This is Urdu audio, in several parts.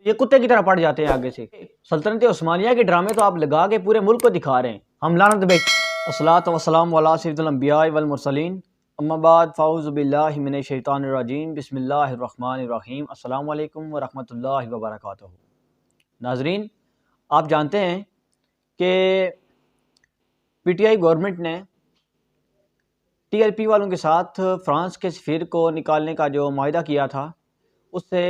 یہ کتے کی طرح پڑ جاتے ہیں آگے سے۔ سلطنت عثمانیہ کے ڈرامے تو آپ لگا کے پورے ملک کو دکھا رہے ہیں۔ ہم لعنت بیٹھ الصلاۃ والسلام علی سید الانبیاء والمرسلین، اما بعد فاعوذ باللہ من الشیطان الرجیم، بسم اللہ الرحمن الرحیم۔ السلام علیکم ورحمۃ اللہ وبرکاتہ۔ ناظرین، آپ جانتے ہیں کہ پی ٹی آئی گورنمنٹ نے ٹی ایل پی والوں کے ساتھ فرانس کے سفیر کو نکالنے کا جو معاہدہ کیا تھا، اس سے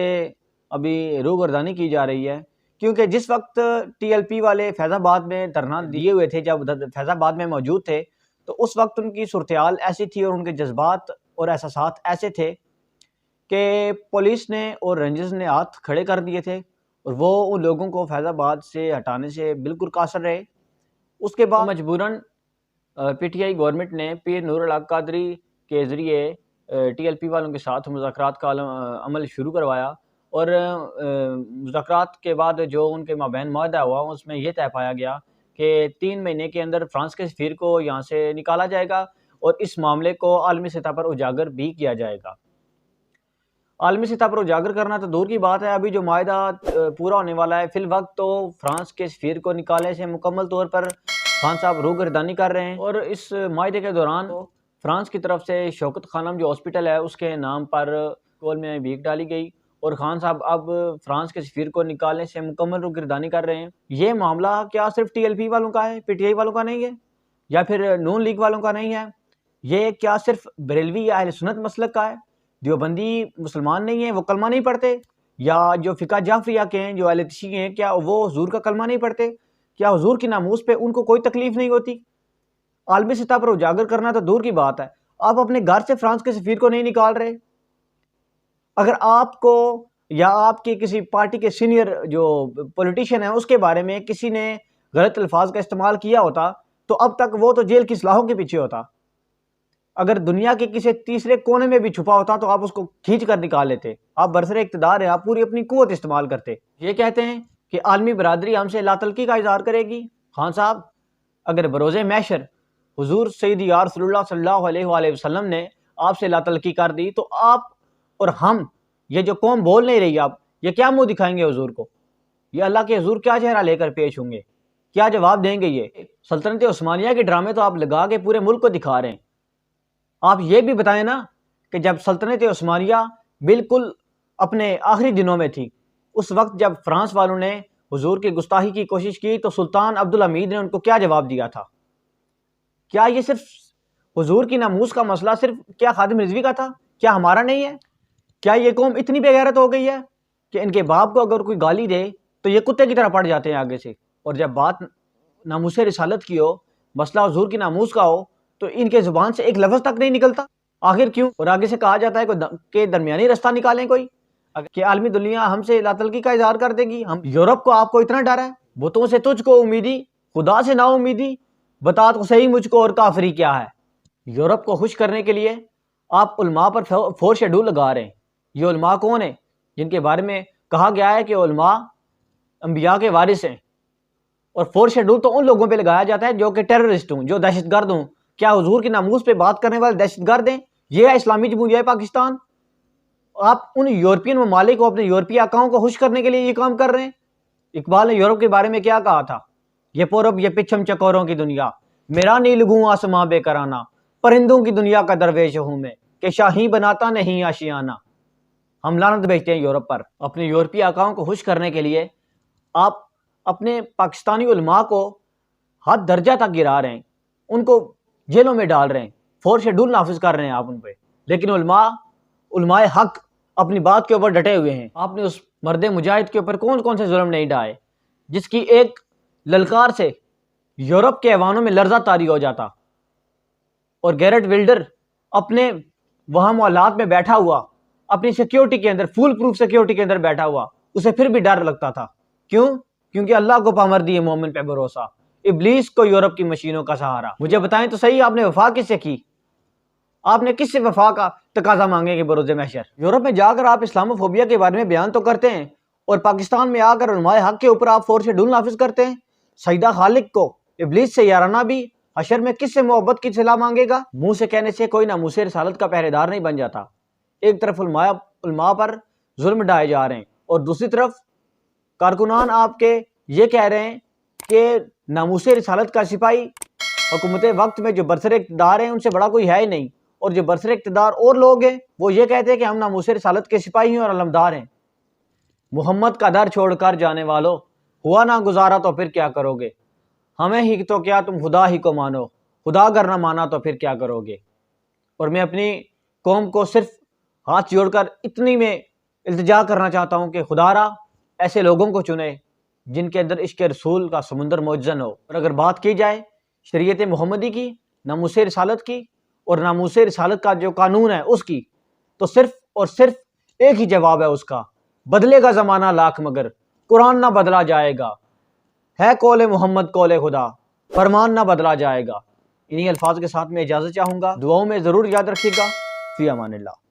ابھی روگردانی کی جا رہی ہے، کیونکہ جس وقت ٹی ایل پی والے فیض آباد میں دھرنا دیے ہوئے تھے، جب فیض آباد میں موجود تھے، تو اس وقت ان کی صورتحال ایسی تھی اور ان کے جذبات اور احساسات ایسے تھے کہ پولیس نے اور رینجرز نے ہاتھ کھڑے کر دیے تھے اور وہ ان لوگوں کو فیض آباد سے ہٹانے سے بالکل قاصر رہے۔ اس کے بعد مجبوراً پی ٹی آئی گورنمنٹ نے پیر نور الحق قادری کے ذریعے ٹی ایل پی والوں کے ساتھ مذاکرات کا عمل شروع کروایا، اور مذاکرات کے بعد جو ان کے مابین معاہدہ ہوا، اس میں یہ طے پایا گیا کہ 3 مہینے کے اندر فرانس کے سفیر کو یہاں سے نکالا جائے گا اور اس معاملے کو عالمی سطح پر اجاگر بھی کیا جائے گا۔ عالمی سطح پر اجاگر کرنا تو دور کی بات ہے، ابھی جو معاہدہ پورا ہونے والا ہے، فی الوقت تو فرانس کے سفیر کو نکالنے سے مکمل طور پر خان صاحب روگردانی کر رہے ہیں، اور اس معاہدے کے دوران فرانس کی طرف سے شوکت خانم جو ہاسپٹل ہے اس کے نام پر کول میں بھیک ڈالی گئی، اور خان صاحب اب فرانس کے سفیر کو نکالنے سے مکمل روگردانی کر رہے ہیں۔ یہ معاملہ کیا صرف ٹی ایل پی والوں کا ہے، پی ٹی آئی والوں کا نہیں ہے، یا پھر نون لیگ والوں کا نہیں ہے؟ یہ کیا صرف بریلوی یا اہل سنت مسلک کا ہے؟ دیوبندی مسلمان نہیں ہیں، وہ کلمہ نہیں پڑھتے؟ یا جو فقہ جعفریہ کے ہیں، جو اہل تشیع ہیں، کیا وہ حضور کا کلمہ نہیں پڑھتے؟ کیا حضور کی ناموس پہ ان کو کوئی تکلیف نہیں ہوتی؟ عالمی سطح پر اجاگر کرنا تو دور کی بات ہے، آپ اپنے گھر سے فرانس کے سفیر کو نہیں نکال رہے۔ اگر آپ کو یا آپ کی کسی پارٹی کے سینئر جو پولیٹیشین ہیں اس کے بارے میں کسی نے غلط الفاظ کا استعمال کیا ہوتا تو اب تک وہ تو جیل کی سلاخوں کے پیچھے ہوتا۔ اگر دنیا کے کسی تیسرے کونے میں بھی چھپا ہوتا تو آپ اس کو کھینچ کر نکال لیتے۔ آپ برسر اقتدار ہیں، آپ پوری اپنی قوت استعمال کرتے۔ یہ کہتے ہیں کہ عالمی برادری ہم سے لا تلقی کا اظہار کرے گی۔ خان صاحب، اگر بروز محشر حضور سیدی یا رسول اللہ صلی اللہ علیہ وآلہ وسلم نے آپ سے لا تلقی کر دی تو آپ اور ہم، یہ جو قوم بول نہیں رہی، آپ یہ کیا منہ دکھائیں گے حضور کو؟ یہ اللہ کے حضور کیا چہرہ لے کر پیش ہوں گے؟ کیا جواب دیں گے؟ یہ سلطنت عثمانیہ کے ڈرامے تو آپ لگا کے پورے ملک کو دکھا رہے ہیں۔ آپ یہ بھی بتائیں نا کہ جب سلطنت عثمانیہ بالکل اپنے آخری دنوں میں تھی، اس وقت جب فرانس والوں نے حضور کی گستاخی کی کوشش کی تو سلطان عبدالحمید نے ان کو کیا جواب دیا تھا؟ کیا یہ صرف حضور کی ناموس کا مسئلہ صرف کیا خادم رضوی کا تھا؟ کیا ہمارا نہیں ہے؟ کیا یہ قوم اتنی بے غیرت ہو گئی ہے کہ ان کے باپ کو اگر کوئی گالی دے تو یہ کتے کی طرح پڑ جاتے ہیں آگے سے، اور جب بات ناموس رسالت کی ہو، مسئلہ حضور کی ناموس کا ہو، تو ان کے زبان سے ایک لفظ تک نہیں نکلتا؟ آخر کیوں؟ اور آگے سے کہا جاتا ہے کہ درمیانی رستہ نکالیں کوئی، کہ عالمی دنیا ہم سے لا تلقی کا اظہار کر دے گی۔ ہم یورپ کو آپ کو اتنا ڈر ہے؟ بتوں سے تجھ کو امیدی، خدا سے نا امیدی، بتا تو صحیح مجھ کو اور کافری کیا ہے۔ یورپ کو خوش کرنے کے لیے آپ علماء پر 4 شیڈول لگا رہے ہیں۔ یہ علماء کون ہیں جن کے بارے میں کہا گیا ہے کہ علماء انبیاء کے وارث ہیں؟ اور 4 شیڈول تو ان لوگوں پہ لگایا جاتا ہے جو کہ ٹیررسٹ ہوں، جو دہشت گرد ہوں۔ کیا حضور کی ناموس پہ بات کرنے والے دہشت گرد ہیں؟ یہ ہے اسلامی جمہوریہ پاکستان؟ آپ ان یورپین ممالک کو، اپنے یورپی آقاؤں کو خوش کرنے کے لیے یہ کام کر رہے ہیں۔ اقبال نے یورپ کے بارے میں کیا کہا تھا؟ یہ پورب یہ پچھم چکوروں کی دنیا، میرا نہیں لگوں آسماں بے کرانا، پرندوں کی دنیا کا درویش ہوں میں، کہ شاہی بناتا نہیں آشیانہ۔ ہم لعنت بھیجتے ہیں یورپ پر۔ اپنے یورپی آقاؤں کو خوش کرنے کے لیے آپ اپنے پاکستانی علماء کو حد درجہ تک گرا رہے ہیں، ان کو جیلوں میں ڈال رہے ہیں، 4 شیڈول نافذ کر رہے ہیں آپ ان پہ، لیکن علماء حق اپنی بات کے اوپر ڈٹے ہوئے ہیں۔ آپ نے اس مرد مجاہد کے اوپر کون کون سے ظلم نہیں ڈھائے جس کی ایک للکار سے یورپ کے ایوانوں میں لرزہ طاری ہو جاتا، اور گیرٹ ولڈر اپنے وہاں محلات میں بیٹھا ہوا، اپنی سیکیورٹی کے اندر، فول پروف سیکیورٹی کے اندر بیٹھا ہوا، اسے پھر بھی ڈر لگتا تھا۔ کیوں؟ کیونکہ اللہ کو پامردی ہے مومن پہ بھروسہ، ابلیس کو یورپ کی مشینوں کا سہارا۔ مجھے بتائیں تو صحیح، آپ نے وفا کس سے کی؟ آپ نے کس سے وفا کا تقاضا مانگے کہ بروز محشر؟ یورپ میں جا کر آپ اسلام فوبیا کے بارے میں بیان تو کرتے ہیں، اور پاکستان میں آ کر علماء حق کے اوپر آپ 4 شیڈول نافذ کرتے ہیں۔ سجدہ خالق کو ابلیس سے یارانہ بھی حشر میں کس سے محبت کی صلاح مانگے گا؟ منہ سے کہنے سے کوئی ناموس رسالت کا پہرے دار نہیں بن جاتا۔ ایک طرف علماء پر ظلم ڈھائے جا رہے ہیں، اور دوسری طرف کارکنان آپ کے یہ کہہ رہے ہیں کہ ناموس رسالت کا سپاہی حکومت وقت میں جو برسر اقتدار ہیں ان سے بڑا کوئی ہے ہی نہیں، اور جو برسر اقتدار اور لوگ ہیں وہ یہ کہتے ہیں کہ ہم ناموس رسالت کے سپاہی ہیں اور علمدار ہیں۔ محمد کا در چھوڑ کر جانے والو، ہوا نہ گزارا تو پھر کیا کرو گے؟ ہمیں ہی تو کیا تم خدا ہی کو مانو، خدا اگر نہ مانا تو پھر کیا کرو گے؟ اور میں اپنی قوم کو صرف ہاتھ جوڑ کر اتنی میں التجا کرنا چاہتا ہوں کہ خدا را ایسے لوگوں کو چنے جن کے اندر عشق رسول کا سمندر موجزن ہو۔ اور اگر بات کی جائے شریعت محمدی کی، ناموس رسالت کی، اور ناموس رسالت کا جو قانون ہے اس کی، تو صرف اور صرف ایک ہی جواب ہے اس کا: بدلے گا زمانہ لاکھ مگر قرآن نہ بدلا جائے گا، ہے قول محمد قول خدا، فرمان نہ بدلا جائے گا۔ انہی الفاظ کے ساتھ میں اجازت چاہوں گا، دعاؤں میں ضرور یاد رکھیے گا۔ فی امان اللہ۔